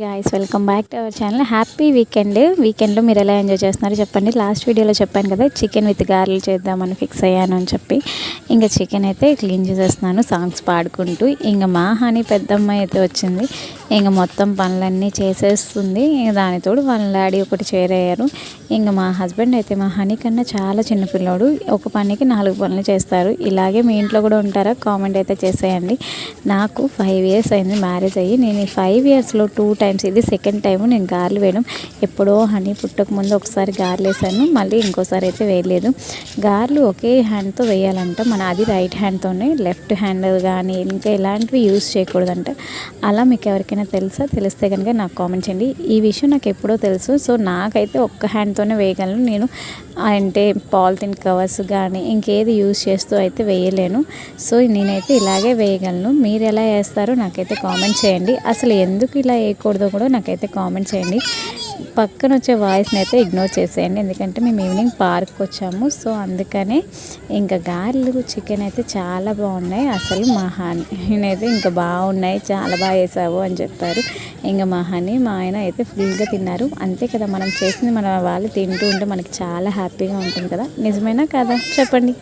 Guys welcome back to our channel. Happy వీకెండ్లో మీరు ఎలా ఎంజాయ్ చేస్తున్నారో చెప్పండి. లాస్ట్ వీడియోలో చెప్పాను కదా, చికెన్ విత్ గారెలు చేద్దామని ఫిక్స్ అయ్యాను అని చెప్పి ఇంకా చికెన్ అయితే క్లీన్ చేసేస్తున్నాను సాంగ్స్ పాడుకుంటూ. ఇంకా మా హనీ పెద్దమ్మాయి అయితే వచ్చింది, ఇంకా మొత్తం పనులన్నీ చేసేస్తుంది. దానితోడు వాళ్ళ డాడీ ఒకటి చేరయ్యారు. ఇంకా మా హస్బెండ్ అయితే మా హనీ కన్నా చాలా చిన్న పిల్లోడు, ఒక పనికి 4 పనులు చేస్తారు. ఇలాగే మీ ఇంట్లో కూడా ఉంటారా? కామెంట్ అయితే చేసేయండి. నాకు 5 years అయింది మ్యారేజ్ అయ్యి. నేను ఈ 5 yearsలో 2 times, ఇది సెకండ్ టైం నేను గారెలు వేయడం. ఎప్పుడో హనీ పుట్టక ముందు ఒకసారి గారెలు వేసాను, మళ్ళీ ఇంకోసారి అయితే వేయలేదు. గారెలు ఒకే హ్యాండ్తో వేయాలంట, మన అది రైట్ హ్యాండ్తోనే, లెఫ్ట్ హ్యాండ్ కానీ ఇంకా ఇలాంటివి యూస్ చేయకూడదంట. అలా మీకు ఎవరికైనా తెలుసా? తెలిస్తే కనుక నాకు కామెంట్ చేయండి. ఈ విషయం నాకు ఎప్పుడో తెలుసు. సో నాకైతే ఒక్క హ్యాండ్తోనే వేయగలను నేను, అంటే పాలిథిన్ కవర్స్ కానీ ఇంకేది యూస్ చేస్తూ అయితే వేయలేను. సో నేనైతే ఇలాగే వేయగలను. మీరు ఎలా వేస్తారో నాకైతే కామెంట్ చేయండి. అసలు ఎందుకు ఇలా వేయకూడదో కూడా నాకైతే కామెంట్ చేయండి. పక్కన వచ్చే వాయిస్ని అయితే ఇగ్నోర్ చేసేయండి, ఎందుకంటే మేము ఈవినింగ్ పార్క్కి వచ్చాము. సో అందుకనే ఇంకా గారెలు చికెన్ అయితే చాలా బాగున్నాయి. అసలు మా హనీ అయితే ఇంకా బాగున్నాయి, చాలా బాగా వేసావు అని చెప్పారు. ఇంకా మా హనీ మా ఆయన అయితే ఫుల్గా తిన్నారు. అంతే కదా, మనం చేసింది మన వాళ్ళు తింటూ ఉంటే మనకి చాలా హ్యాపీగా ఉంటుంది కదా. నిజమేనా కదా చెప్పండి.